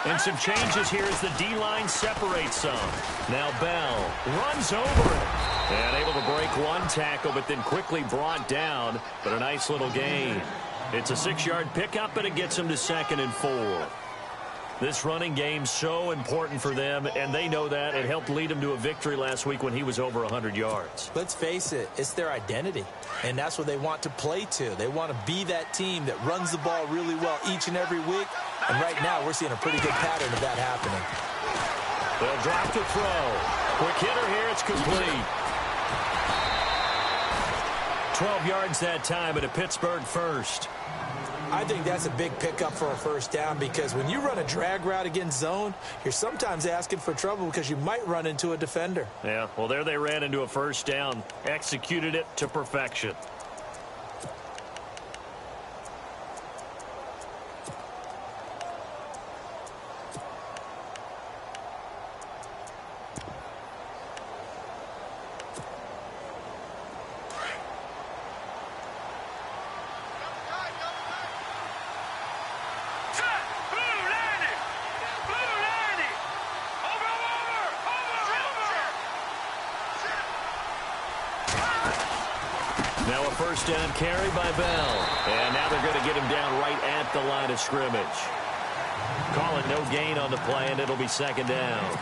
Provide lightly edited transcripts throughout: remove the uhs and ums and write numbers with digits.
And some changes here as the D-line separates some. Now Bell runs over it. And able to break one tackle, but then quickly brought down. But a nice little gain. It's a 6-yard pickup, and it gets him to 2nd and 4. This running game so important for them, and they know that. It helped lead them to a victory last week when he was over 100 yards. Let's face it, it's their identity, and that's what they want to play to. They want to be that team that runs the ball really well each and every week, and right now we're seeing a pretty good pattern of that happening. They'll drop the throw. Quick hitter here, it's complete. 12 yards that time, and a Pittsburgh first. I think that's a big pickup for a first down because when you run a drag route against zone, you're sometimes asking for trouble because you might run into a defender. Yeah, well, there they ran into a first down, executed it to perfection. Now a first down carry by Bell. And now they're going to get him down right at the line of scrimmage. Call it no gain on the play, and it'll be 2nd down.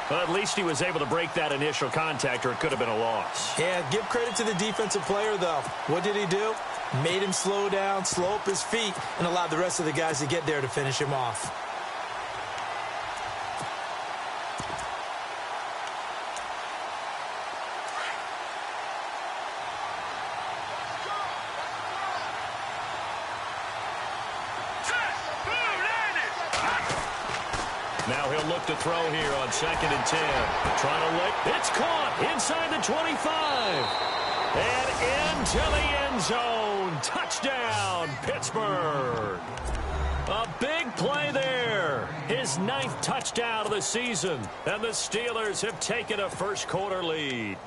Well, at least he was able to break that initial contact, or it could have been a loss. Yeah, give credit to the defensive player, though. What did he do? Made him slow down, slow up his feet, and allowed the rest of the guys to get there to finish him off. Now he'll look to throw here on 2nd and 10. Trying to lick. It's caught inside the 25. And into the end zone. Touchdown, Pittsburgh. A big play there. His 9th touchdown of the season. And the Steelers have taken a first-quarter lead.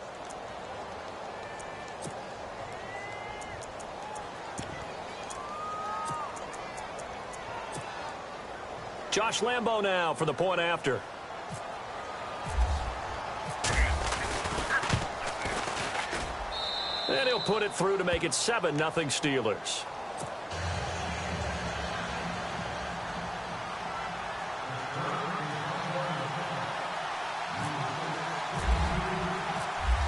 Josh Lambo now for the point after. And he'll put it through to make it 7-0 Steelers.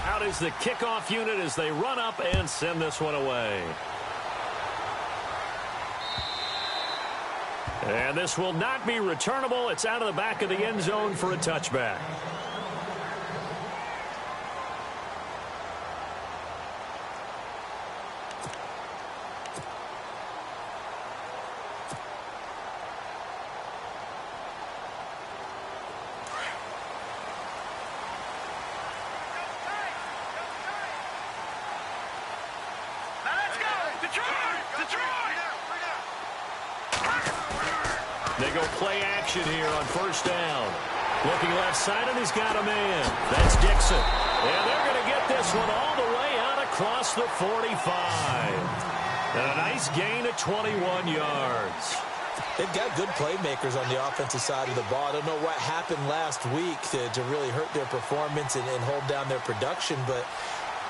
Out is the kickoff unit as they run up and send this one away. And this will not be returnable. It's out of the back of the end zone for a touchback. They go play action here on first down. Looking left side, and he's got a man. That's Dixon. And they're going to get this one all the way out across the 45. And a nice gain of 21 yards. They've got good playmakers on the offensive side of the ball. I don't know what happened last week to really hurt their performance and hold down their production, but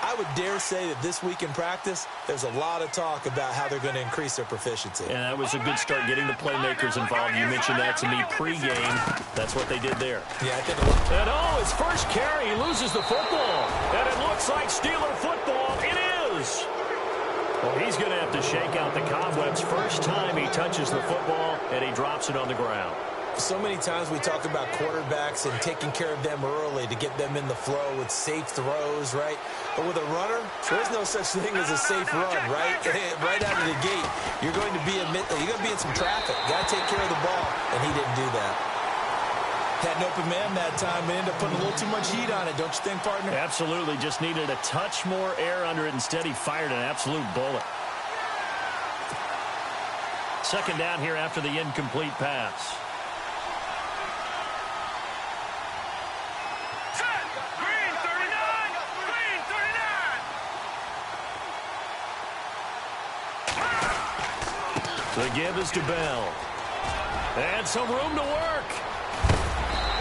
I would dare say that this week in practice, there's a lot of talk about how they're going to increase their proficiency. And that was a good start, getting the playmakers involved. You mentioned that to me pregame. That's what they did there. Yeah, I think. And his first carry, he loses the football. And it looks like Steeler football. It is. Well, he's going to have to shake out the cobwebs. First time he touches the football, and he drops it on the ground. So many times we talk about quarterbacks and taking care of them early to get them in the flow with safe throws, right? But with a runner, there's no such thing as a safe run, right? Right out of the gate, you're going to be in some traffic. Got to take care of the ball, and he didn't do that. Had an open man that time and ended up putting a little too much heat on it, don't you think, partner? Absolutely. Just needed a touch more air under it. Instead, he fired an absolute bullet. Second down here after the incomplete pass. The give is to Bell. And some room to work.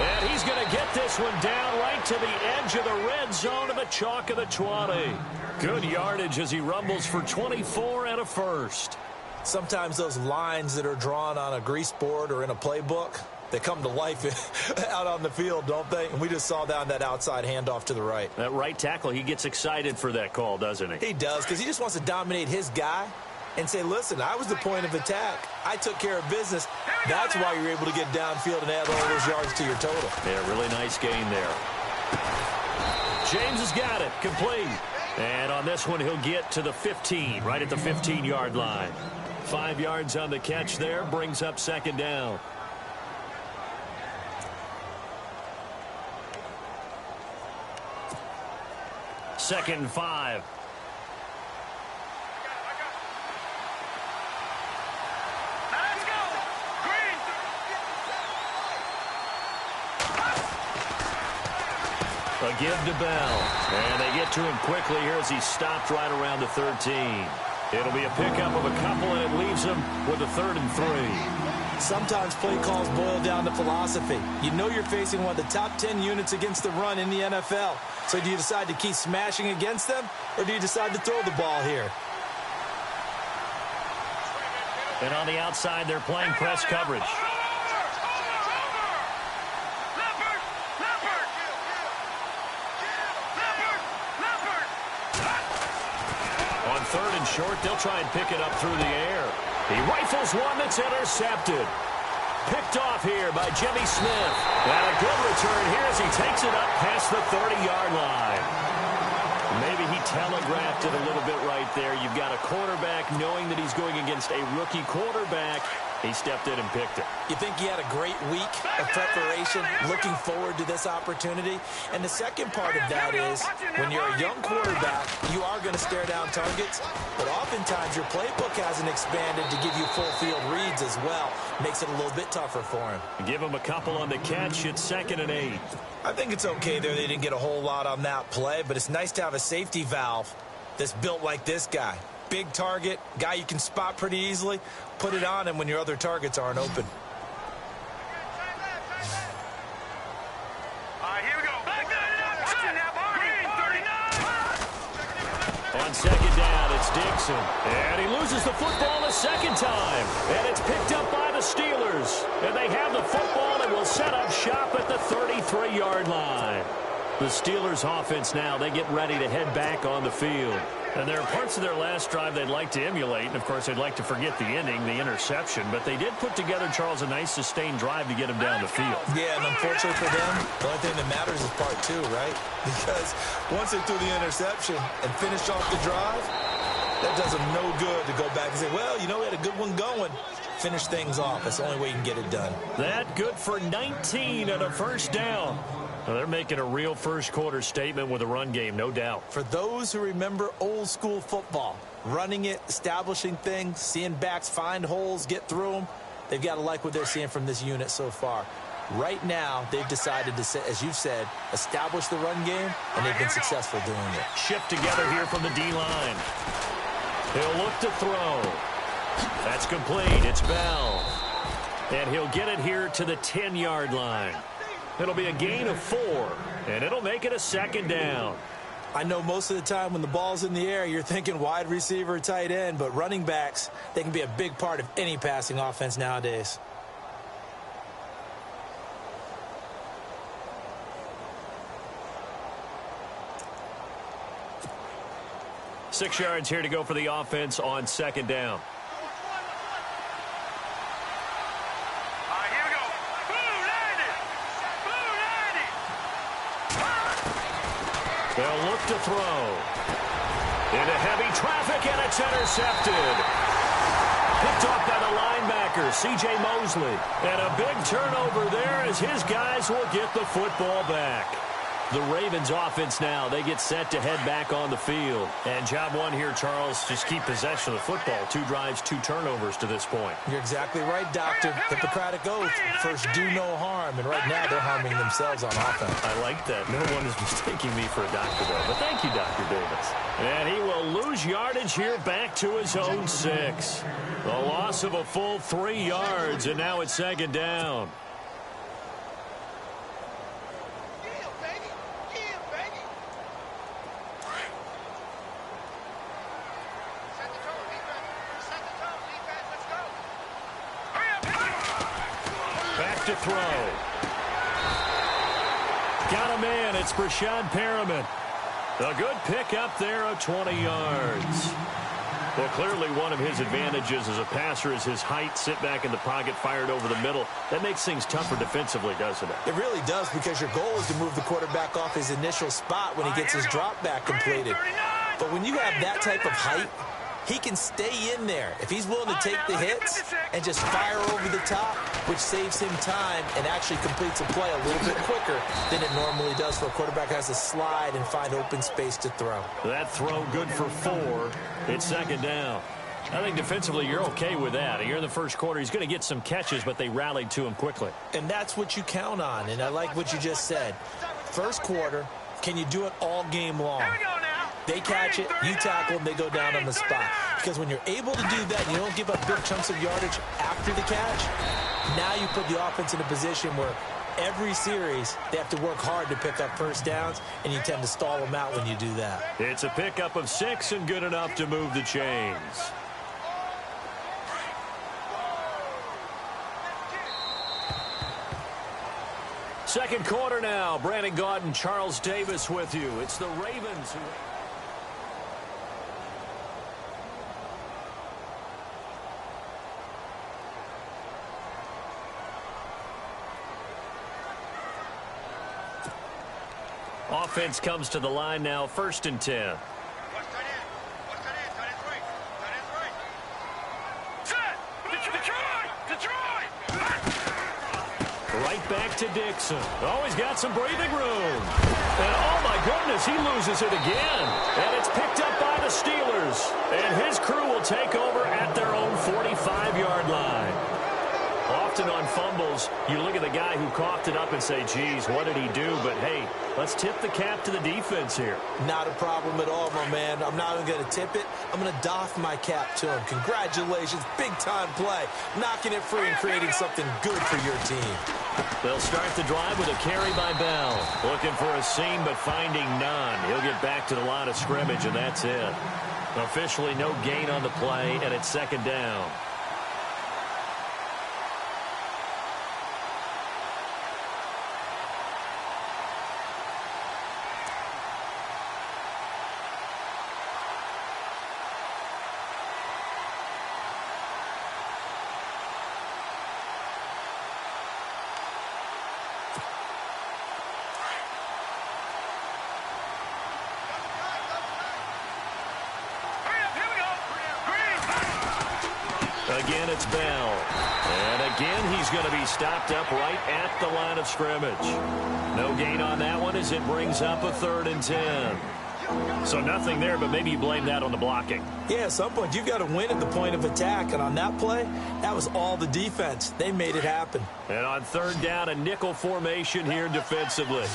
And he's going to get this one down right to the edge of the red zone of the chalk of the 20. Good yardage as he rumbles for 24 and a first. Sometimes those lines that are drawn on a grease board or in a playbook, they come to life out on the field, don't they? And we just saw down that outside handoff to the right. That right tackle, he gets excited for that call, doesn't he? He does, because he just wants to dominate his guy and say, listen, I was the point of attack. I took care of business. That's why you're able to get downfield and add all those yards to your total. Yeah, really nice gain there. James has got it. Complete. And on this one, he'll get to the 15, right at the 15-yard line. 5 yards on the catch there, brings up second down. Second and 5. Let's go! Green! A give to Bell. And they get to him quickly here as he stopped right around the 13. It'll be a pickup of a couple, and it leaves him with a 3rd and 3. Sometimes play calls boil down to philosophy. You know you're facing one of the top 10 units against the run in the NFL. So do you decide to keep smashing against them, or do you decide to throw the ball here? And on the outside, they're playing press coverage. On 3rd and short, they'll try and pick it up through the air. He rifles one that's intercepted. Picked off here by Jimmy Smith. And a good return here as he takes it up past the 30-yard line. Maybe he telegraphed it a little bit right there. You've got a quarterback knowing that he's going against a rookie quarterback. He stepped in and picked it. You think he had a great week of preparation, looking forward to this opportunity? And the second part of that is, when you're a young quarterback, you are going to stare down targets, but oftentimes your playbook hasn't expanded to give you full field reads as well. Makes it a little bit tougher for him. Give him a couple on the catch. It's 2nd and 8. I think it's okay there. They didn't get a whole lot on that play, but it's nice to have a safety valve that's built like this guy. Big target, guy you can spot pretty easily. Put it on him when your other targets aren't open. Here we go. On 2nd down, it's Dixon. And he loses the football a second time. And it's picked up by the Steelers. And they have the football and will set up shop at the 33-yard line. The Steelers offense now, they get ready to head back on the field. And there are parts of their last drive they'd like to emulate. And, of course, they'd like to forget the ending, the interception. But they did put together, Charles, a nice sustained drive to get him down the field. Yeah, and unfortunately for them, the only thing that matters is part 2, right? Because once they threw the interception and finished off the drive, that does them no good to go back and say, well, you know, we had a good one going. Finish things off. That's the only way you can get it done. That good for 19 and a first down. Well, they're making a real first-quarter statement with a run game, no doubt. For those who remember old-school football, running it, establishing things, seeing backs find holes, get through them, they've got to like what they're seeing from this unit so far. Right now, they've decided to, as you've said, establish the run game, and they've been successful doing it. Shift together here from the D-line. He'll look to throw. That's complete. It's Bell. And he'll get it here to the 10-yard line. It'll be a gain of 4, and it'll make it a 2nd down. I know most of the time when the ball's in the air, you're thinking wide receiver, tight end, but running backs, they can be a big part of any passing offense nowadays. Six yards here to go for the offense on 2nd down. They'll look to throw. Into heavy traffic, and it's intercepted. Picked off by the linebacker, C.J. Mosley. And a big turnover there as his guys will get the football back. The Ravens offense now, they get set to head back on the field. And job one here, Charles, just keep possession of the football. 2 drives, 2 turnovers to this point. You're exactly right, Doctor. Hippocratic oath. First, do no harm. And right now, they're harming themselves on offense. I like that. No one is mistaking me for a doctor, though. But thank you, Dr. Davis. And he will lose yardage here back to his own 6. The loss of a full 3 yards, and now it's 2nd down. To throw. Got a man. It's Breshad Perriman. A good pick up there of 20 yards. Well, clearly one of his advantages as a passer is his height. Sit back in the pocket, fired over the middle. That makes things tougher defensively, doesn't it? It really does, because your goal is to move the quarterback off his initial spot when he gets his drop back completed. But when you have that type of height, he can stay in there if he's willing to take the hits and just fire over the top, which saves him time and actually completes a play a little bit quicker than it normally does for a quarterback who has to slide and find open space to throw. That throw good for 4. It's 2nd down. I think defensively you're okay with that. Here in the first quarter, he's going to get some catches, but they rallied to him quickly. And that's what you count on, and I like what you just said. First quarter, can you do it all game long? They catch it, you tackle them, they go down on the spot. Because when you're able to do that and you don't give up big chunks of yardage after the catch, now you put the offense in a position where every series they have to work hard to pick up first downs, and you tend to stall them out when you do that. It's a pickup of 6 and good enough to move the chains. Second quarter now. Brandon Gaudin and Charles Davis with you. It's the Ravens who... Offense comes to the line now, 1st and 10. Right back to Dixon. Oh, he's got some breathing room. And oh my goodness, he loses it again. And it's picked up by the Steelers. And his crew will take over at their own 45-yard line. Often on fumbles, you look at the guy who coughed it up and say, geez, what did he do? But, hey, let's tip the cap to the defense here. Not a problem at all, my man. I'm not even going to tip it. I'm going to doff my cap to him. Congratulations. Big-time play. Knocking it free and creating something good for your team. They'll start the drive with a carry by Bell. Looking for a seam, but finding none. He'll get back to the line of scrimmage, and that's it. Officially no gain on the play, and it's 2nd down. Again, it's Bell. And again, he's going to be stopped up right at the line of scrimmage. No gain on that one as it brings up a 3rd and 10. So nothing there, but maybe you blame that on the blocking. Yeah, at some point, you've got to win at the point of attack. And on that play, that was all the defense. They made it happen. And on 3rd down, a nickel formation here defensively.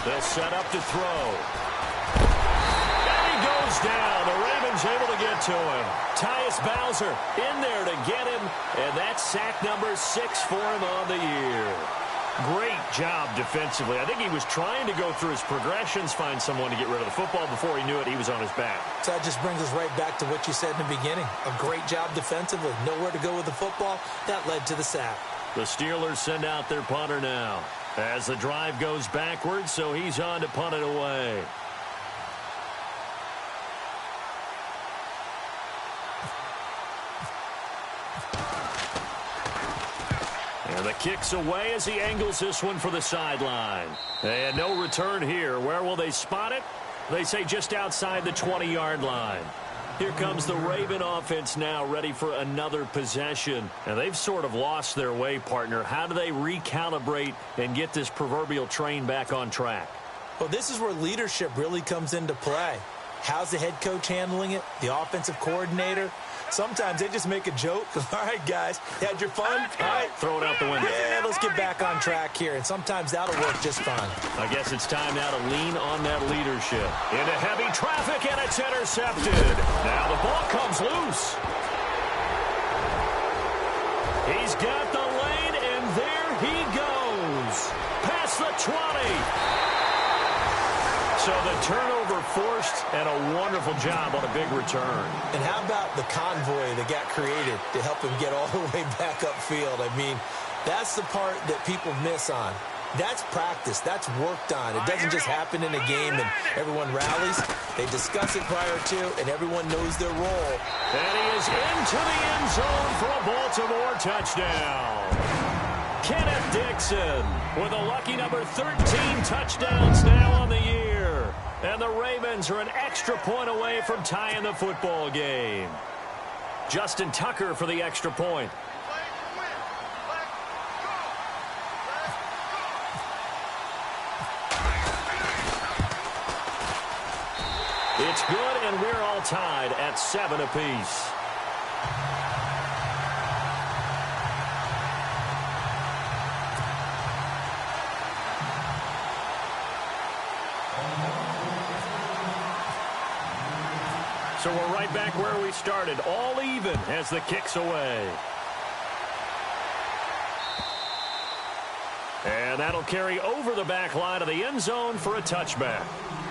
They'll set up to throw. And he goes down. The Ravens able to get to him. Tyus Bowser in there to get him. And that's sack number 6 for him on the year. Great job defensively. I think he was trying to go through his progressions, find someone to get rid of the football. Before he knew it, he was on his back. So that just brings us right back to what you said in the beginning. A great job defensively. Nowhere to go with the football. That led to the sack. The Steelers send out their punter now as the drive goes backwards, so he's on to punt it away. And And the kick's away as he angles this one for the sideline. And no return here. Where will they spot it? They say just outside the 20-yard line. Here comes the Raven offense now, ready for another possession. And they've sort of lost their way, partner. How do they recalibrate and get this proverbial train back on track? Well, this is where leadership really comes into play. How's the head coach handling it? The offensive coordinator? Sometimes they just make a joke. All right, guys, you had your fun? All right. Throw it out the window. Yeah, let's get back on track here. And sometimes that'll work just fine. I guess it's time now to lean on that leadership. Into heavy traffic, and it's intercepted. Now the ball comes loose. He's got the lane, and there he goes. Past the 20. So the turnover forced, and a wonderful job on a big return. And how about the convoy that got created to help him get all the way back upfield? I mean, that's the part that people miss on. That's practice. That's worked on. It doesn't just happen in a game and everyone rallies. They discuss it prior to, and everyone knows their role. And he is into the end zone for a Baltimore touchdown. Kenneth Dixon with a lucky number 13 touchdowns now on the year. And the Ravens are an extra point away from tying the football game. Justin Tucker for the extra point. It's good, and we're all tied at 7 apiece. So we're right back where we started, all even as the kick's away. And that'll carry over the back line of the end zone for a touchback.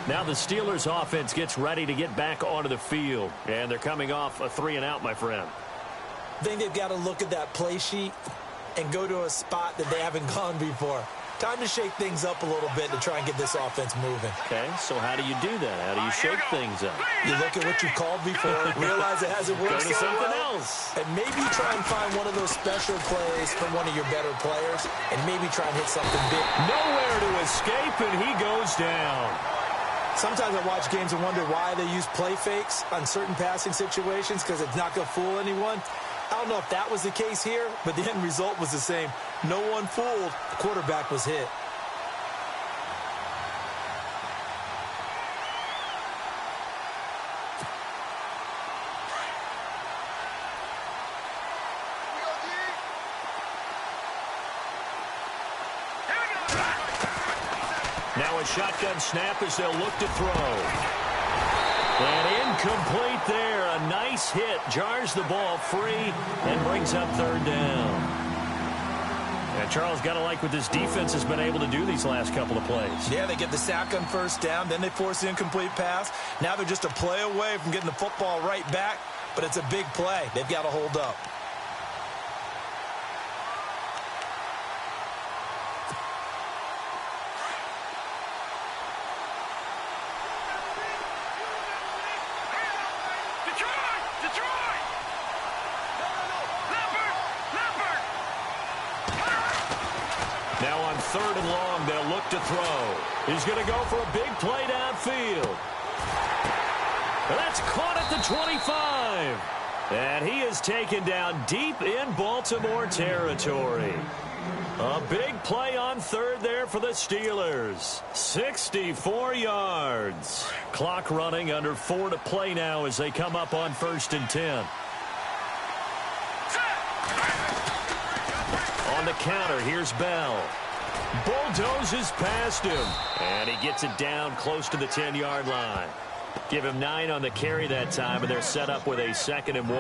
Now the Steelers offense gets ready to get back onto the field. And they're coming off a 3-and-out, my friend. I think they've got to look at that play sheet and go to a spot that they haven't gone before. Time to shake things up a little bit to try and get this offense moving. Okay, so how do you do that? How do you shake things up? You look at what you called before, realize it hasn't worked Go to something well, else. and maybe try and find one of those special plays from one of your better players, and maybe try and hit something big. Nowhere to escape, and he goes down. Sometimes I watch games and wonder why they use play fakes on certain passing situations, because it's not going to fool anyone. I don't know if that was the case here, but the end result was the same. No one fooled. The quarterback was hit. Now a shotgun snap as they'll look to throw. And incomplete there. A nice hit. Jars the ball free and brings up third down. And Charles, got to like what this defense has been able to do these last couple of plays. Yeah, they get the sack on first down, then they force the incomplete pass. Now they're just a play away from getting the football right back, but it's a big play. They've got to hold up. Now on 3rd and long, they'll look to throw. He's going to go for a big play downfield. And that's caught at the 25. And he is taken down deep in Baltimore territory. A big play on 3rd there for the Steelers. 64 yards. Clock running, under 4 to play now as they come up on 1st and 10. On the counter, here's Bell. Bulldozes past him. And he gets it down close to the 10-yard line. Give him 9 on the carry that time, and they're set up with a 2nd and 1.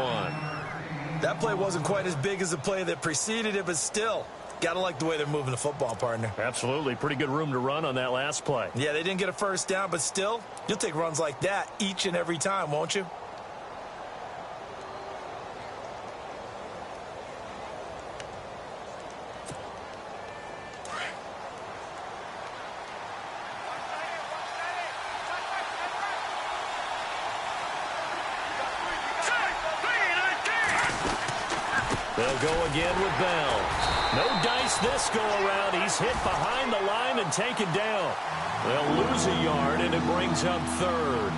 That play wasn't quite as big as the play that preceded it, but still, got to like the way they're moving the football, partner. Absolutely. Pretty good room to run on that last play. Yeah, they didn't get a first down, but still, you'll take runs like that each and every time, won't you? They'll go again with Bell. No dice this go-around. He's hit behind the line and taken down. They'll lose a yard, and it brings up third.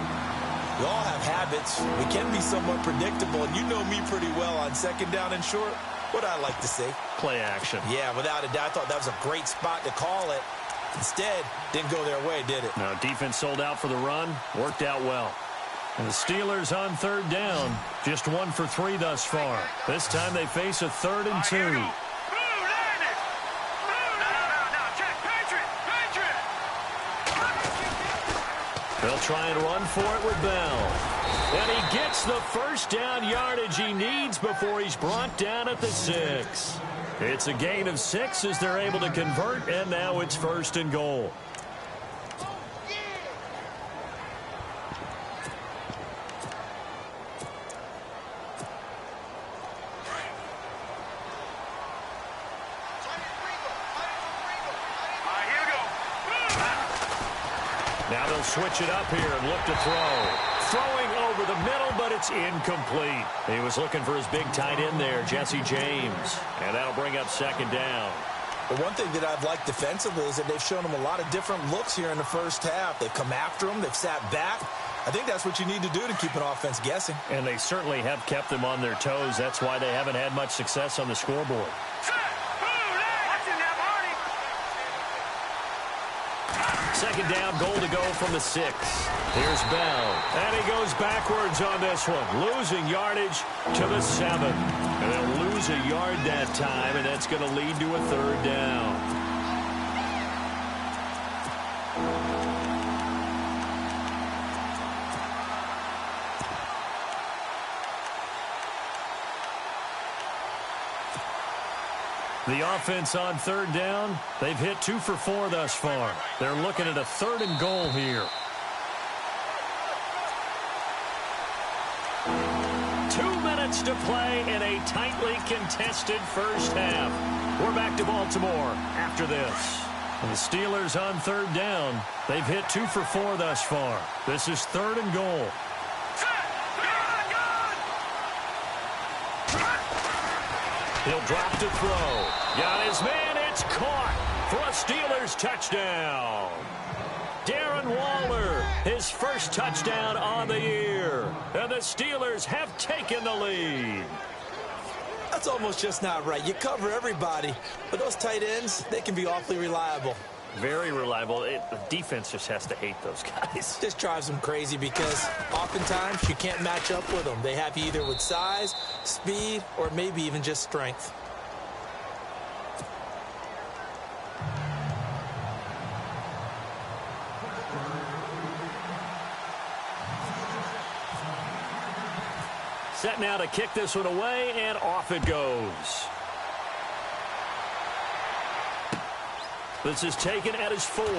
We all have habits. We can be somewhat predictable, and you know me pretty well on second down and short. What I like to say? Play action. Yeah, without a doubt. I thought that was a great spot to call it. Instead, didn't go their way, did it? No, defense sold out for the run. Worked out well. And the Steelers on third down. Just 1 for 3 thus far. This time they face a 3rd and 2. They'll try and run for it with Bell. And he gets the first down yardage he needs before he's brought down at the 6. It's a gain of 6 as they're able to convert, and now it's 1st and goal. Now they'll switch it up here and look to throw. Throwing over the middle, but it's incomplete. He was looking for his big tight end there, Jesse James. And that'll bring up 2nd down. But one thing that I've liked defensively is that they've shown him a lot of different looks here in the first half. They've come after him. They've sat back. I think that's what you need to do to keep an offense guessing. And they certainly have kept them on their toes. That's why they haven't had much success on the scoreboard. Second down, goal to go from the 6. Here's Bell. And he goes backwards on this one. Losing yardage to the 7. And they'll lose a yard that time, and that's going to lead to a 3rd down. The offense on 3rd down, they've hit 2 for 4 thus far. They're looking at a 3rd and goal here. 2 minutes to play in a tightly contested first half. We're back to Baltimore after this. And the Steelers on 3rd down, they've hit 2 for 4 thus far. This is 3rd and goal. He'll drop to throw. Got his man. It's caught for a Steelers touchdown. Darren Waller, his first touchdown on the year. And the Steelers have taken the lead. That's almost just not right. You cover everybody, but those tight ends, they can be awfully reliable. Very reliable. The defense just has to hate those guys. This drives them crazy because oftentimes you can't match up with them. They have you either with size, speed, or maybe even just strength. Set now to kick this one away, and off it goes. This is taken at his 4. And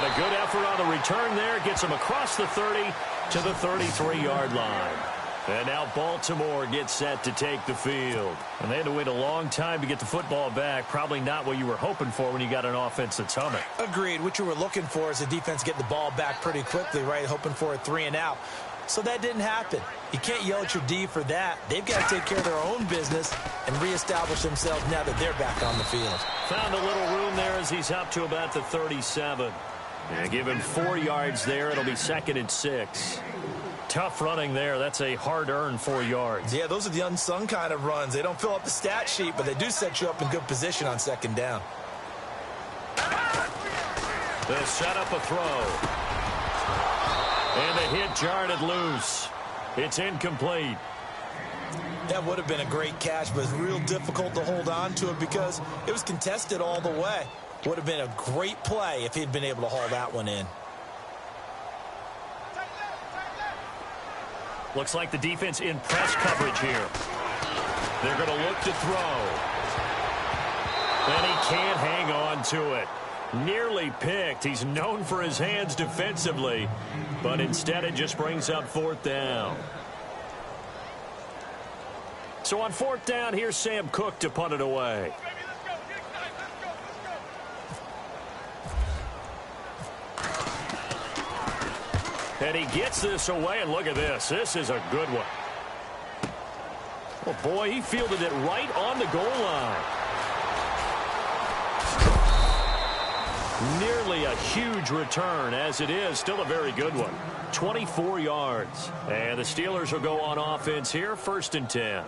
a good effort on the return there. Gets him across the 30 to the 33-yard line. And now Baltimore gets set to take the field. And they had to wait a long time to get the football back. Probably not what you were hoping for when you got an offense that's humming. Agreed. What you were looking for is the defense get the ball back pretty quickly, right? Hoping for a 3 and out. So that didn't happen. You can't yell at your D for that. They've got to take care of their own business and reestablish themselves now that they're back on the field. Found a little room there as he's up to about the 37. And give him 4 yards there. It'll be 2nd and 6. Tough running there. That's a hard-earned 4 yards. Yeah, those are the unsung kind of runs. They don't fill up the stat sheet, but they do set you up in good position on 2nd down. They'll set up a throw. And the hit jarred it loose. It's incomplete. That would have been a great catch, but it's real difficult to hold on to it because it was contested all the way. Would have been a great play if he'd been able to haul that one in. Looks like the defense in press coverage here. They're going to look to throw. And he can't hang on to it. Nearly picked. He's known for his hands defensively, but instead it just brings up 4th down. So on 4th down, here's Sam Cook to punt it away. And he gets this away, and look at this. This is a good one. Oh, boy, he fielded it right on the goal line. Nearly a huge return, as it is. Still a very good one. 24 yards. And the Steelers will go on offense here, 1st and 10.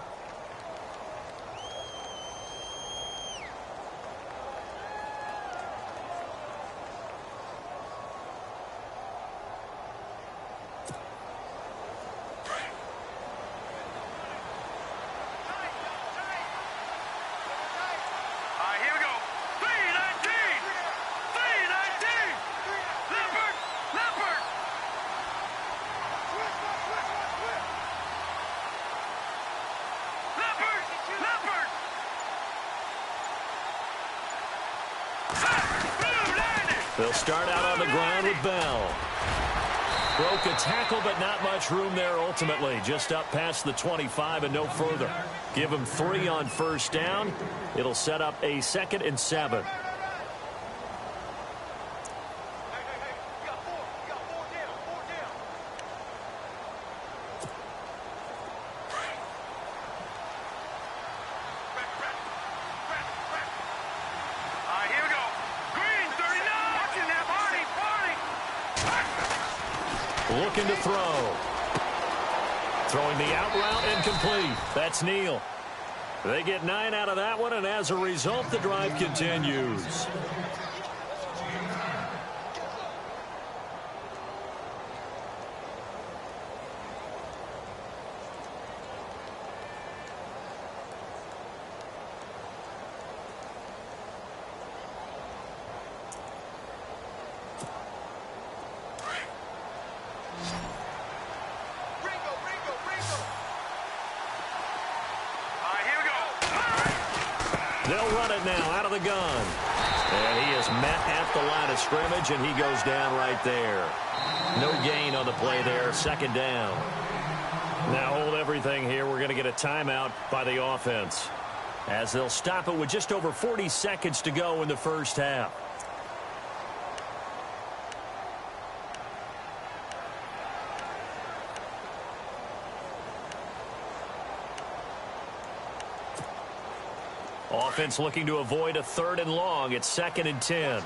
They'll start out on the ground with Bell. Broke a tackle, but not much room there ultimately. Just up past the 25 and no further. Give him 3 on 1st down. It'll set up a 2nd and 7. Looking to throw. Throwing the out route incomplete. That's Neal. They get 9 out of that one, and as a result, the drive continues. They'll run it now out of the gun. And he is met at the line of scrimmage, and he goes down right there. No gain on the play there, 2nd down. Now hold everything here. We're going to get a timeout by the offense, as they'll stop it with just over 40 seconds to go in the 1st half. Offense looking to avoid a 3rd and long. It's 2nd and 10.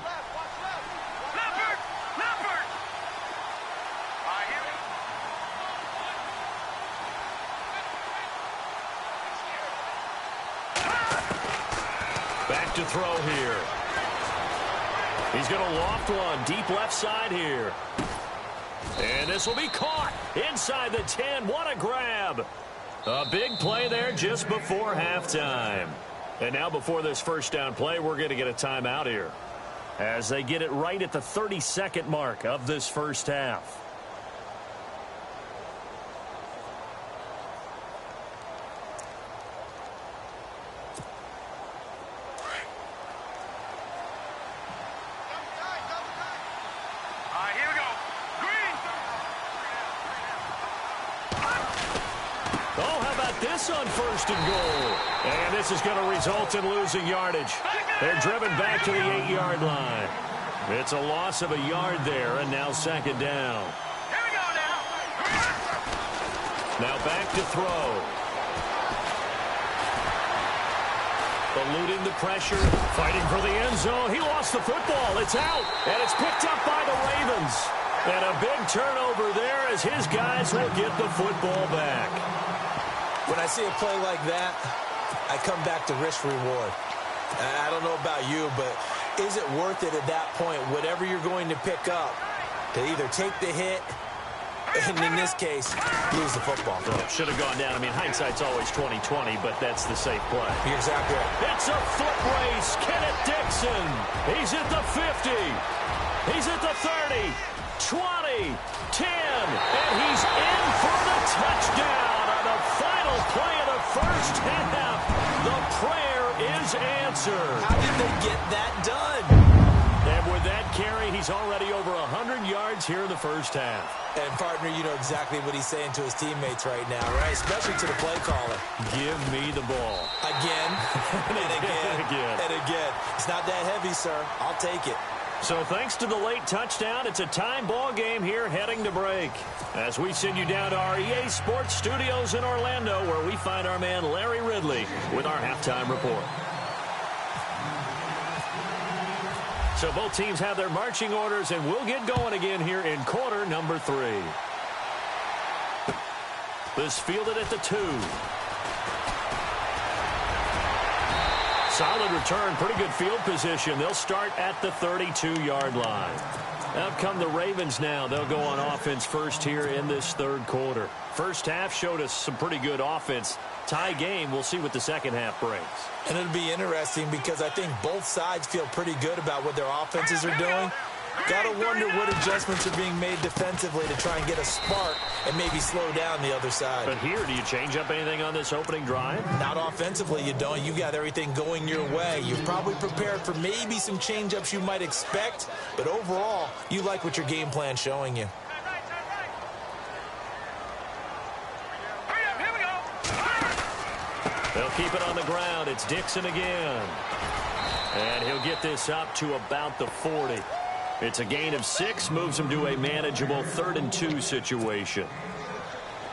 Back to throw here. He's going to loft one deep left side here. And this will be caught inside the 10. What a grab. A big play there just before halftime. And now before this 1st down play, we're going to get a timeout here, as they get it right at the 32nd mark of this 1st half. Here we go. Green. Oh, how about this on 1st and goal? And this is going to result in losing yardage. They're driven back to the 8-yard line. It's a loss of a yard there, and now 2nd down. Here we go now. Now back to throw. Eluding the pressure, fighting for the end zone. He lost the football. It's out, and it's picked up by the Ravens. And a big turnover there as his guys will get the football back. When I see a play like that, I come back to risk-reward. I don't know about you, but is it worth it at that point, whatever you're going to pick up, to either take the hit, and in this case, lose the football? Should have gone down. I mean, hindsight's always 20/20, but that's the safe play. You're exactly right. It's a foot race. Kenneth Dixon. He's at the 50. He's at the 30, 20, 10, and he's in for the touchdown on the final play of the 1st half. The prayer is answered. How did they get that done? And with that carry, he's already over 100 yards here in the 1st half. And, partner, you know exactly what he's saying to his teammates right now, right? Especially to the play caller. Give me the ball. Again, and again, again. and again. It's not that heavy, sir. I'll take it. So thanks to the late touchdown, it's a time ball game here heading to break. As we send you down to our EA Sports Studios in Orlando, where we find our man Larry Ridley with our halftime report. So both teams have their marching orders, and we'll get going again here in quarter number 3. This fielded at the 2. Solid return, pretty good field position. They'll start at the 32-yard line. Out come the Ravens now. They'll go on offense first here in this third quarter. First half showed us some pretty good offense. Tie game, we'll see what the second half brings. And it'll be interesting because I think both sides feel pretty good about what their offenses are doing. Got to wonder what adjustments are being made defensively to try and get a spark and maybe slow down the other side. But here, do you change up anything on this opening drive? Not offensively, you don't. You got everything going your way. You've probably prepared for maybe some change-ups you might expect, but overall, you like what your game plan's showing you. They'll keep it on the ground. It's Dixon again. And he'll get this up to about the 40. It's a gain of 6, moves him to a manageable 3rd and 2 situation.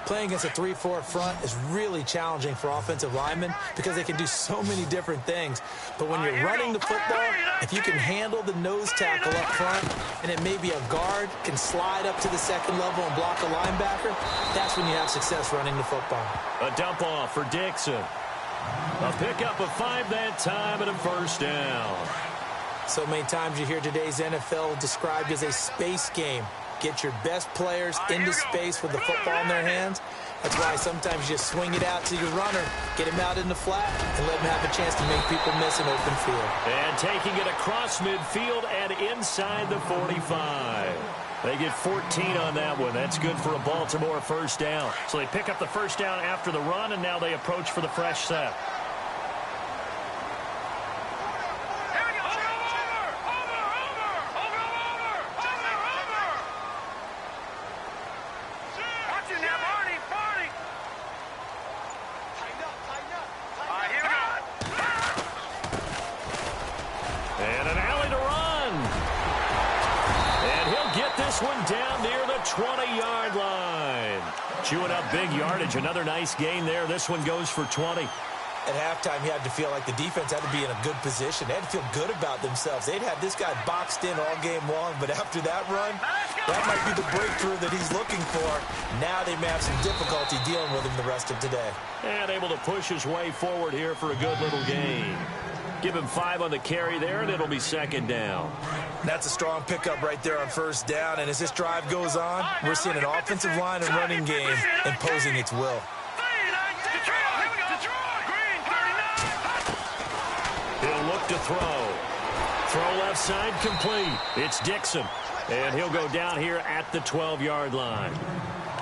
Playing against a 3-4 front is really challenging for offensive linemen because they can do so many different things. But when you're running the football, if you can handle the nose tackle up front, and it may be a guard, can slide up to the second level and block a linebacker, that's when you have success running the football. A dump off for Dixon. A pickup of 5 that time and a first down. So many times you hear today's NFL described as a space game. Get your best players into space with the football in their hands. That's why sometimes you just swing it out to your runner, get him out in the flat, and let him have a chance to make people miss an open field. And taking it across midfield and inside the 45. They get 14 on that one. That's good for a Baltimore first down. So they pick up the first down after the run, and now they approach for the fresh set. Down near the 20-yard line. Chewing up big yardage. Another nice gain there. This one goes for 20. At halftime, you had to feel like the defense had to be in a good position. They had to feel good about themselves. They'd had this guy boxed in all game long, but after that run, that might be the breakthrough that he's looking for. Now they may have some difficulty dealing with him the rest of today. And able to push his way forward here for a good little gain. Give him 5 on the carry there, and it'll be second down. That's a strong pickup right there on first down. And as this drive goes on, we're seeing an offensive line and running game imposing its will. He'll look to throw. Throw left side complete. It's Dixon. And he'll go down here at the 12-yard line.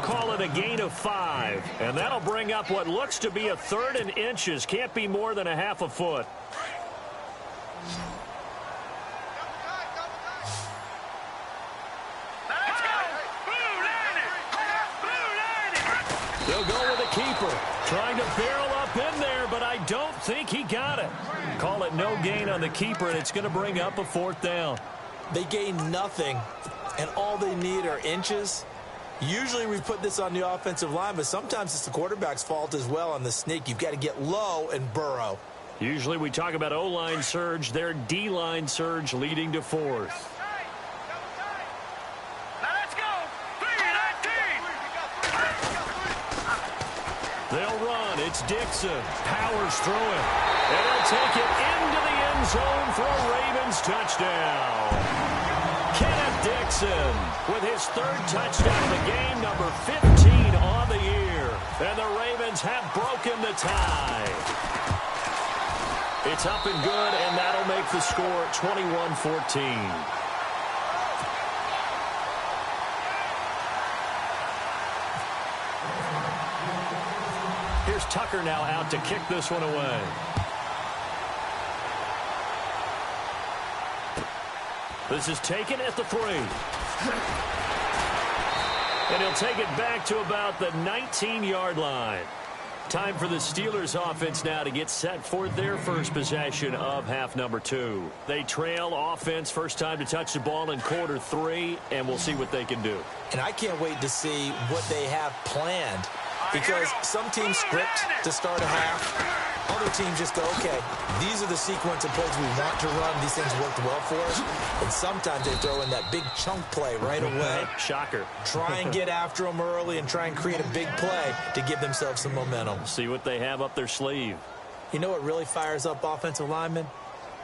Call it a gain of 5. And that'll bring up what looks to be a 3rd and inches. Can't be more than a half a foot. They'll go with a keeper. Trying to barrel up in there, but I don't think he got it. Call it no gain on the keeper, and it's going to bring up a 4th down. They gain nothing, and all they need are inches. Usually we put this on the offensive line, but sometimes it's the quarterback's fault as well on the sneak. You've got to get low and burrow. Usually we talk about O-line surge. Their D-line surge leading to 4th. They'll run. It's Dixon. Powers through it. And he'll take it into the end zone for a Ravens touchdown. Kenneth Dixon with his 3rd touchdown of the game, number 15 on the year. And the Ravens have broken the tie. It's up and good, and that'll make the score 21-14. Here's Tucker now out to kick this one away. This is taken at the 3. And he'll take it back to about the 19-yard line. Time for the Steelers offense now to get set for their first possession of half number 2. They trail offense, first time to touch the ball in quarter 3, and we'll see what they can do. And I can't wait to see what they have planned, because some teams script to start a half. Other teams just go, okay, these are the sequence of plays we want to run. These things worked well for us. And sometimes they throw in that big chunk play right away. Shocker. Try and get after them early and try and create a big play to give themselves some momentum. See what they have up their sleeve. You know what really fires up offensive linemen?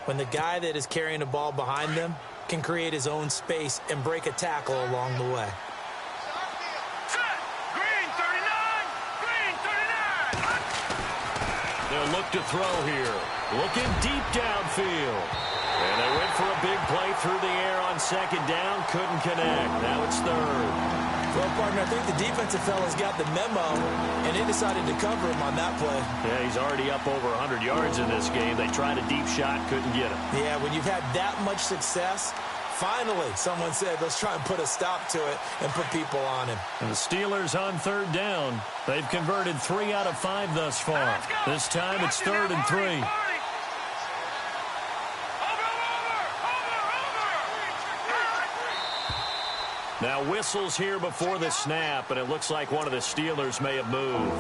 When the guy that is carrying the ball behind them can create his own space and break a tackle along the way. They'll look to throw here. Looking deep downfield. And they went for a big play through the air on second down. Couldn't connect. Now it's third. Well, partner, I think the defensive fellas got the memo, and they decided to cover him on that play. Yeah, he's already up over 100 yards in this game. They tried a deep shot, couldn't get him. Yeah, when you've had that much success, finally someone said, let's try and put a stop to it and put people on him. And the Steelers on third down. They've converted 3 out of 5 thus far. This time it's 3rd and 3. Now whistles here before the snap, and it looks like one of the Steelers may have moved.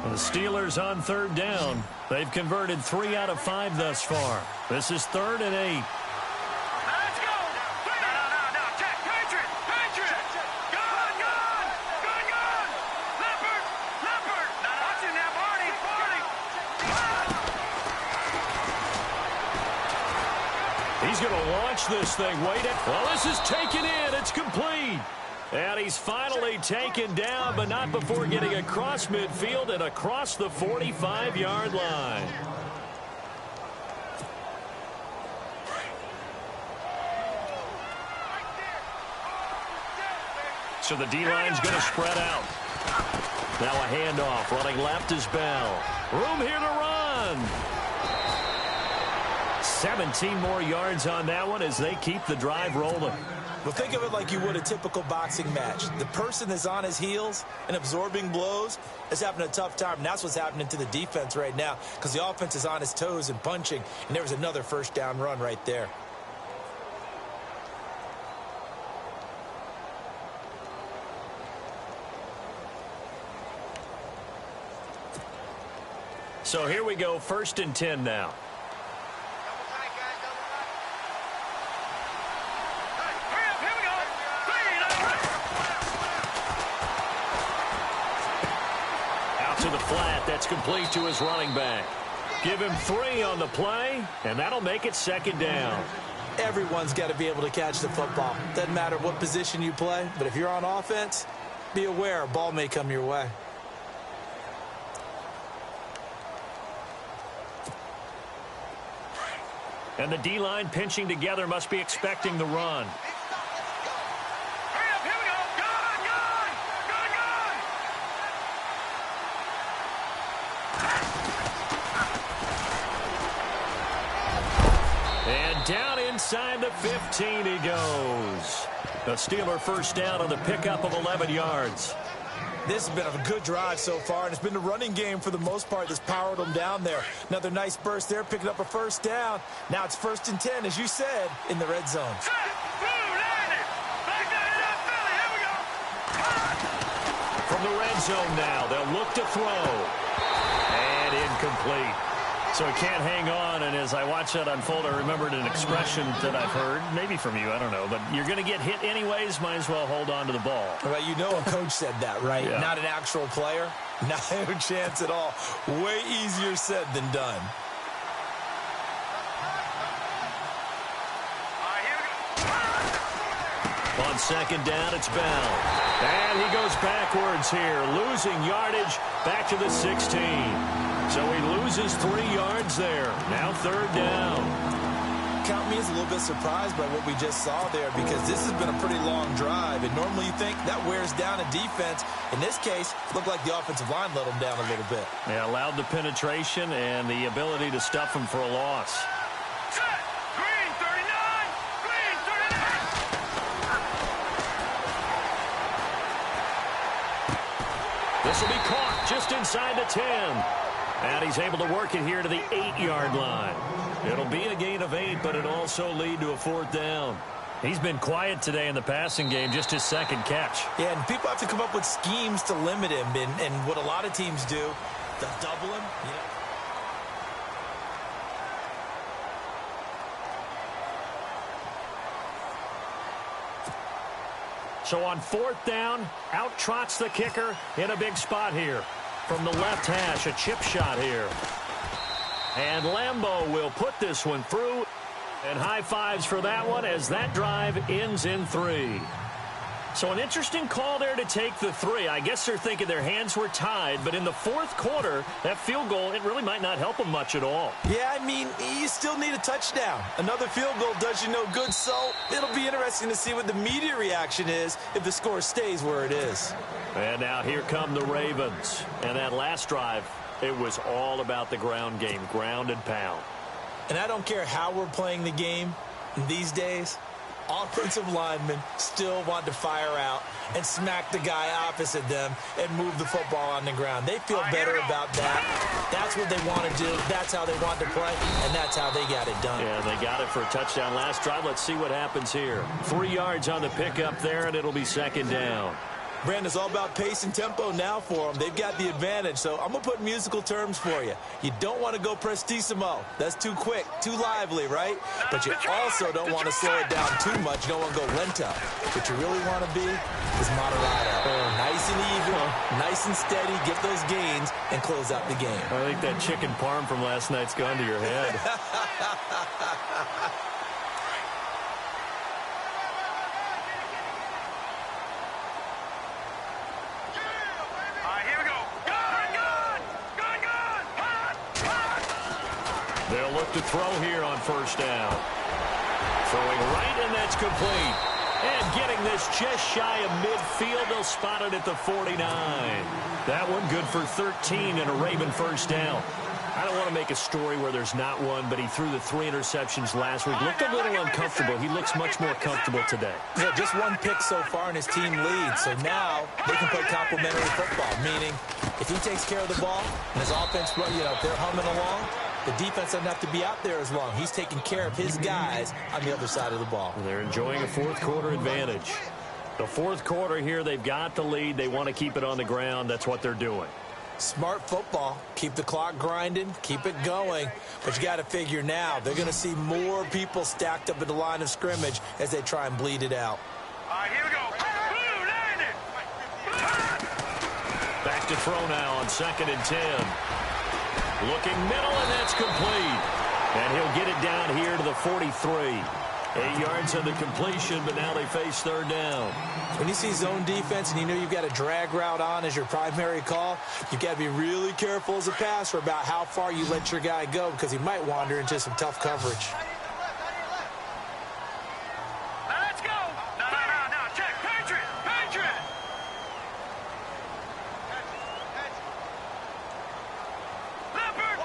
The Steelers on third down. They've converted 3 out of 5 thus far. This is 3rd and 8. Let's go! No, check, Patriot! Gun! Leopard! Watching that, Barney! He's going to launch this thing. Wait it. Well, this is taken in. It's complete. And he's finally taken down, but not before getting across midfield and across the 45-yard line. So the D-line's going to spread out. Now a handoff. Running left is Bell. Room here to run. 17 more yards on that one as they keep the drive rolling. Well, think of it like you would a typical boxing match. The person that's on his heels and absorbing blows is having a tough time. And that's what's happening to the defense right now, because the offense is on his toes and punching. And there was another first down run right there. So here we go, 1st and 10 now. To the flat, that's complete to his running back. Give him 3 on the play, and that'll make it 2nd down. Everyone's got to be able to catch the football. Doesn't matter what position you play, but if you're on offense, be aware a ball may come your way. And the D-line pinching together must be expecting the run. Down inside the 15 he goes. A Steeler first down on the pickup of 11 yards. This has been a good drive so far, and it's been the running game for the most part that's powered them down there. Another nice burst there, picking up a first down. Now it's 1st and 10, as you said, in the red zone. From the red zone now, they'll look to throw. And incomplete. So he can't hang on, and as I watch that unfold, I remembered an expression that I've heard, maybe from you, I don't know, but you're going to get hit anyways, might as well hold on to the ball. Well, you know a coach said that, right? Yeah. Not an actual player. No chance at all. Way easier said than done. On 2nd down, it's Bell. And he goes backwards here, losing yardage back to the 16. So he loses 3 yards there. Now 3rd down. Count me as a little bit surprised by what we just saw there, because this has been a pretty long drive, and normally you think that wears down a defense. In this case, it looked like the offensive line let them down a little bit. Yeah, allowed the penetration and the ability to stuff them for a loss. Set! This will be caught just inside the 10. And he's able to work it here to the 8-yard line. It'll be a gain of 8, but it'll also lead to a 4th down. He's been quiet today in the passing game, just his 2nd catch. Yeah, and people have to come up with schemes to limit him. And what a lot of teams do, they'll double him. So on 4th down, out trots the kicker in a big spot here. From the left hash, a chip shot here. And Lambeau will put this one through. And high fives for that one as that drive ends in 3. So an interesting call there to take the 3. I guess they're thinking their hands were tied, but in the 4th quarter, that field goal, it really might not help them much at all. Yeah, I mean, you still need a touchdown. Another field goal does you no good, so it'll be interesting to see what the media reaction is if the score stays where it is. And now here come the Ravens. And that last drive, it was all about the ground game, ground and pound. And I don't care how we're playing the game these days, offensive linemen still want to fire out and smack the guy opposite them and move the football on the ground. They feel better about that. That's what they want to do. That's how they want to play, and that's how they got it done. Yeah, they got it for a touchdown last drive. Let's see what happens here. 3 yards on the pickup there, and it'll be 2nd down. Brandon, it's all about pace and tempo now for them. They've got the advantage, so I'm going to put musical terms for you. You don't want to go prestissimo. That's too quick, too lively, right? But you also don't want to slow it down too much. You don't want to go lento. What you really want to be is moderado. Nice and even, nice and steady, get those gains, and close out the game. I think that chicken parm from last night's gone to your head. They'll look to throw here on 1st down. Throwing right, and that's complete. And getting this just shy of midfield. They'll spot it at the 49. That one good for 13 and a Raven 1st down. I don't want to make a story where there's not one, but he threw the 3 interceptions last week. Looked a little uncomfortable. He looks much more comfortable today. Yeah, just 1 pick so far, and his team leads. So now they can play complementary football, meaning if he takes care of the ball and his offense, if they're humming along, the defense doesn't have to be out there as long. He's taking care of his guys on the other side of the ball. They're enjoying a 4th quarter advantage. The 4th quarter here, they've got the lead. They want to keep it on the ground. That's what they're doing. Smart football. Keep the clock grinding. Keep it going. But you got to figure now, they're going to see more people stacked up at the line of scrimmage as they try and bleed it out. All right, here we go. Back to throw now on 2nd and 10. Looking middle, and that's complete. And he'll get it down here to the 43. 8 yards on the completion, but now they face 3rd down. When you see zone defense and you know you've got a drag route on as your primary call, you've got to be really careful as a passer about how far you let your guy go because he might wander into some tough coverage. Now let's go. No. Check. Patriot. Leopard.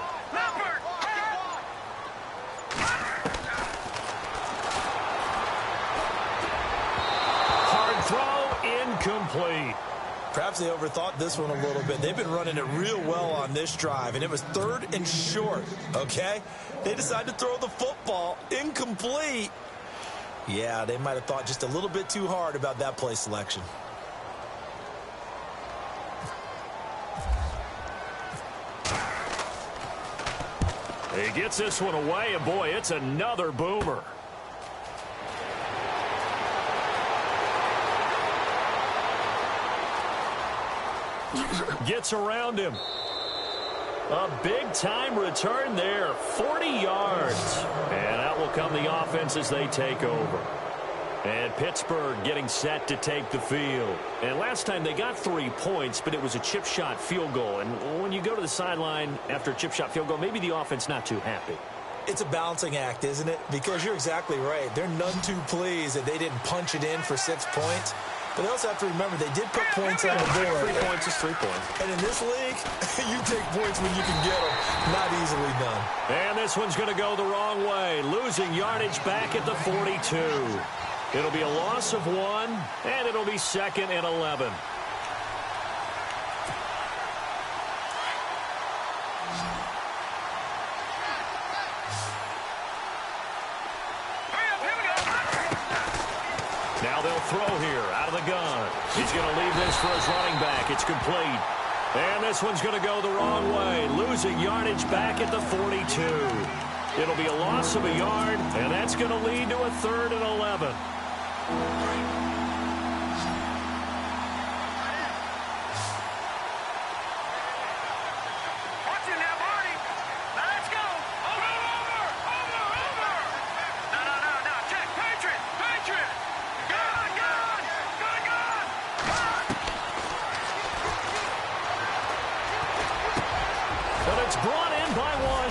Hard throw, incomplete. Perhaps they overthought this one a little bit. They've been running it real well on this drive, and it was 3rd and short, okay? They decided to throw the football incomplete. Yeah, they might have thought just a little bit too hard about that play selection. He gets this one away, and boy, it's another boomer. Gets around him. A big-time return there, 40 yards. And out will come the offense as they take over. And Pittsburgh getting set to take the field. And last time they got 3 points, but it was a chip shot field goal. And when you go to the sideline after a chip shot field goal, maybe the offense not too happy. It's a balancing act, isn't it? Because you're exactly right. They're none too pleased that they didn't punch it in for 6 points. But they also have to remember they did put points on the board. 3 points is 3 points. And in this league, you take points when you can get them. Not easily done. And this one's going to go the wrong way. Losing yardage back at the 42. It'll be a loss of 1, and it'll be 2nd and 11. they'll throw here out of the gun. He's going to leave this for his running back. It's complete. And this one's going to go the wrong way, losing yardage back at the 42. It'll be a loss of a yard, and that's going to lead to a 3rd and 11.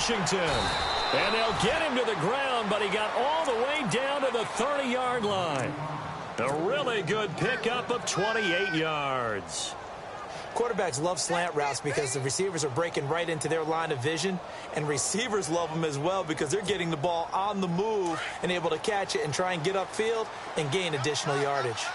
Washington. And they'll get him to the ground, but he got all the way down to the 30-yard line. A really good pickup of 28 yards. Quarterbacks love slant routes because the receivers are breaking right into their line of vision, and receivers love them as well because they're getting the ball on the move and able to catch it and try and get upfield and gain additional yardage.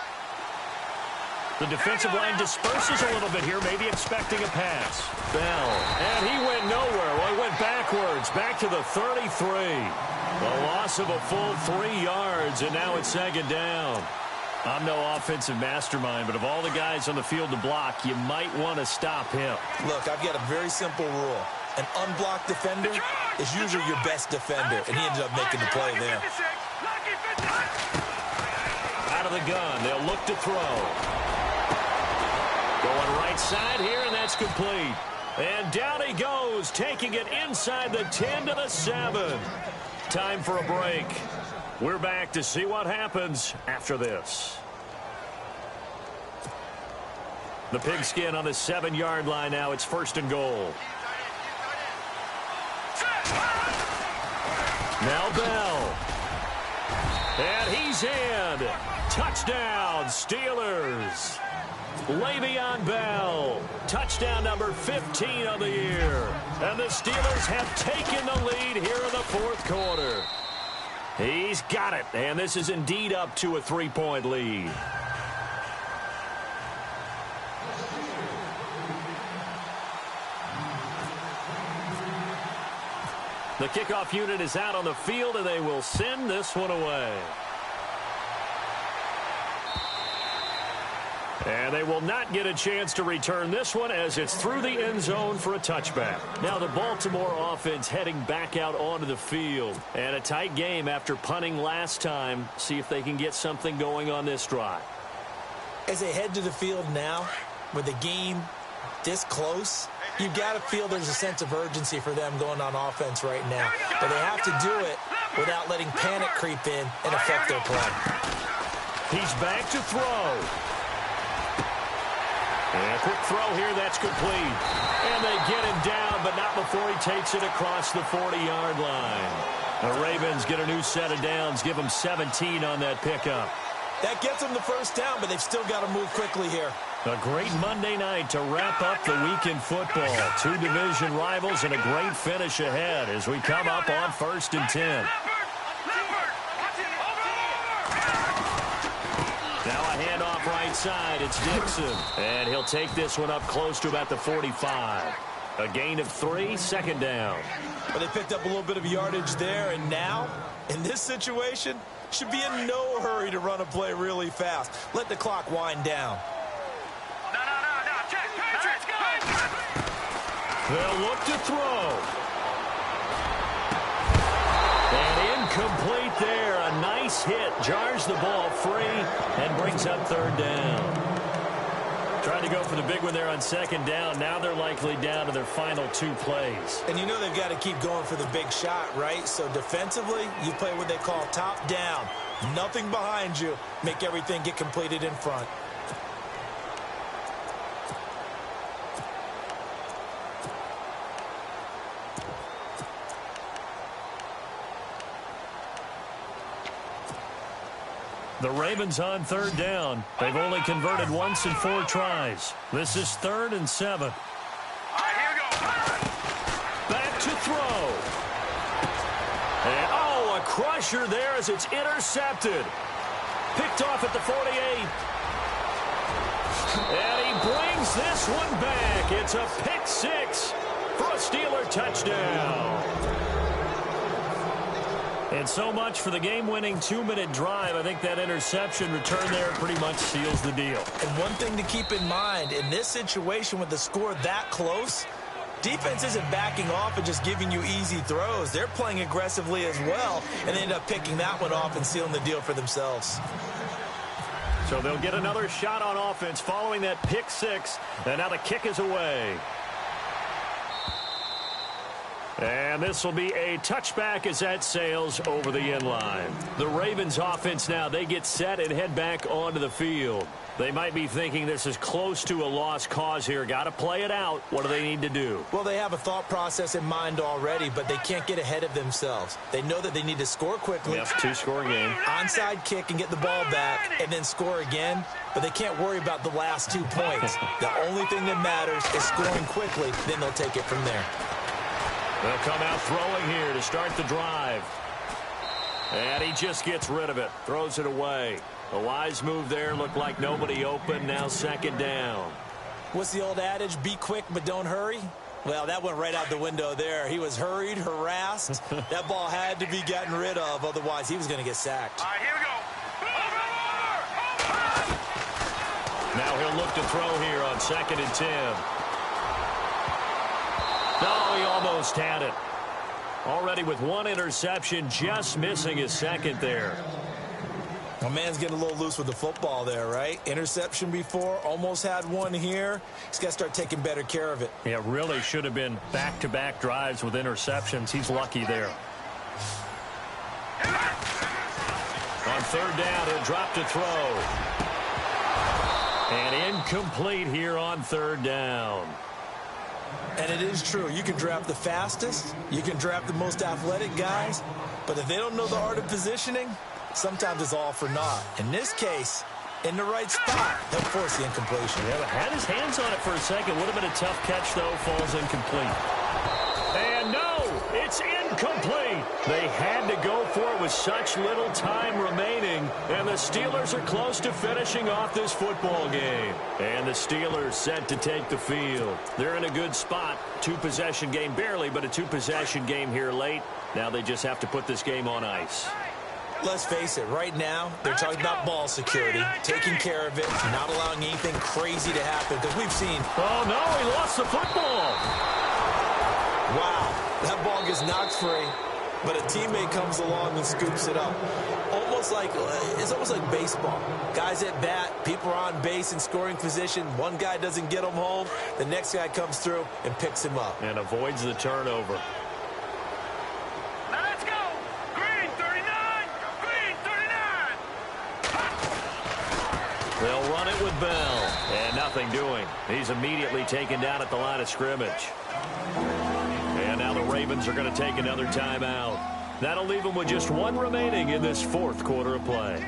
The defensive line disperses a little bit here, maybe expecting a pass. Bell, and he went nowhere. Well, he went backwards, back to the 33. A loss of a full 3 yards, and now it's 2nd down. I'm no offensive mastermind, but of all the guys on the field to block, you might want to stop him. Look, I've got a very simple rule. An unblocked defender is usually your best defender, and he ended up making the play there. Out of the gun, they'll look to throw. Going right side here, and that's complete. And down he goes, taking it inside the 10 to the 7. Time for a break. We're back to see what happens after this. The Pigskin on the 7-yard line now. It's 1st and goal. Now Bell. And he's in. Touchdown, Steelers. Le'Veon Bell, touchdown number 15 of the year. And the Steelers have taken the lead here in the 4th quarter. He's got it, and this is indeed up to a 3-point lead. The kickoff unit is out on the field, and they will send this one away. And they will not get a chance to return this one as it's through the end zone for a touchback. Now the Baltimore offense heading back out onto the field. And a tight game after punting last time. See if they can get something going on this drive. As they head to the field now, with the game this close, you've got to feel there's a sense of urgency for them going on offense right now. But they have to do it without letting panic creep in and affect their play. He's back to throw. And a quick throw here, that's complete. And they get him down, but not before he takes it across the 40-yard line. The Ravens get a new set of downs, give them 17 on that pickup. That gets them the 1st down, but they've still got to move quickly here. A great Monday night to wrap up the week in football. 2 division rivals and a great finish ahead as we come up on 1st and 10. Now a handoff right side. It's Dixon. And he'll take this one up close to about the 45. A gain of 3, 2nd down. But they picked up a little bit of yardage there, and now, in this situation, should be in no hurry to run a play really fast. Let the clock wind down. No. Check. Patriots, They'll look to throw. And incomplete there. A nice hit. Jars the ball free and brings up 3rd down. Trying to go for the big one there on 2nd down. Now they're likely down to their final 2 plays. And you know they've got to keep going for the big shot, right? So defensively, you play what they call top down. Nothing behind you. Make everything get completed in front. The Ravens on 3rd down. They've only converted once in 4 tries. This is 3rd and 7. Back to throw. And, a crusher there as it's intercepted. Picked off at the 48. And he brings this one back. It's a pick 6 for a Steeler touchdown. And so much for the game-winning 2-minute drive. I think that interception return there pretty much seals the deal. And one thing to keep in mind, in this situation with the score that close, defense isn't backing off and just giving you easy throws. They're playing aggressively as well, and they end up picking that one off and sealing the deal for themselves. So they'll get another shot on offense following that pick six, and now the kick is away. And this will be a touchback as that sails over the end line. The Ravens offense now, they get set and head back onto the field. They might be thinking this is close to a lost cause here. Got to play it out. What do they need to do? Well, they have a thought process in mind already, but they can't get ahead of themselves. They know that they need to score quickly. Yep, two-score game. Onside kick and get the ball back and then score again, but they can't worry about the last 2 points. The only thing that matters is scoring quickly, then they'll take it from there. They'll come out throwing here to start the drive. And he just gets rid of it. Throws it away. A wise move there. Looked like nobody open. Now second down. What's the old adage? Be quick, but don't hurry. Well, that went right out the window there. He was hurried, harassed. That ball had to be gotten rid of. Otherwise, he was going to get sacked. All right, here we go. Now he'll look to throw here on 2nd and 10. No, he almost had it. Already with one interception, just missing his second there. My man's getting a little loose with the football there, right? Interception before, almost had one here. He's got to start taking better care of it. Yeah, really should have been back-to-back drives with interceptions. He's lucky there. On 3rd down, he'll drop to throw. And incomplete here on 3rd down. And it is true. You can draft the fastest. You can draft the most athletic guys. But if they don't know the art of positioning, sometimes it's all for naught. In this case, in the right spot, he'll force the incompletion. Yeah, but had his hands on it for a second. Would have been a tough catch, though. Falls incomplete. And no, it's incomplete. They had to go for it with such little time remaining. And the Steelers are close to finishing off this football game. And the Steelers set to take the field. They're in a good spot. 2-possession game, barely, but a 2-possession game here late. Now they just have to put this game on ice. Let's face it, right now, they're talking about ball security, taking care of it, not allowing anything crazy to happen, because we've seen... Oh, no, he lost the football. Wow, that ball gets knocked free, but a teammate comes along and scoops it up. It's almost like baseball. Guys at bat, people are on base in scoring position. One guy doesn't get him home, the next guy comes through and picks him up. And avoids the turnover. Now let's go. Green 39. Green 39. They'll run it with Bell. And nothing doing. He's immediately taken down at the line of scrimmage. And now the Ravens are going to take another timeout. That'll leave them with just one remaining in this 4th quarter of play.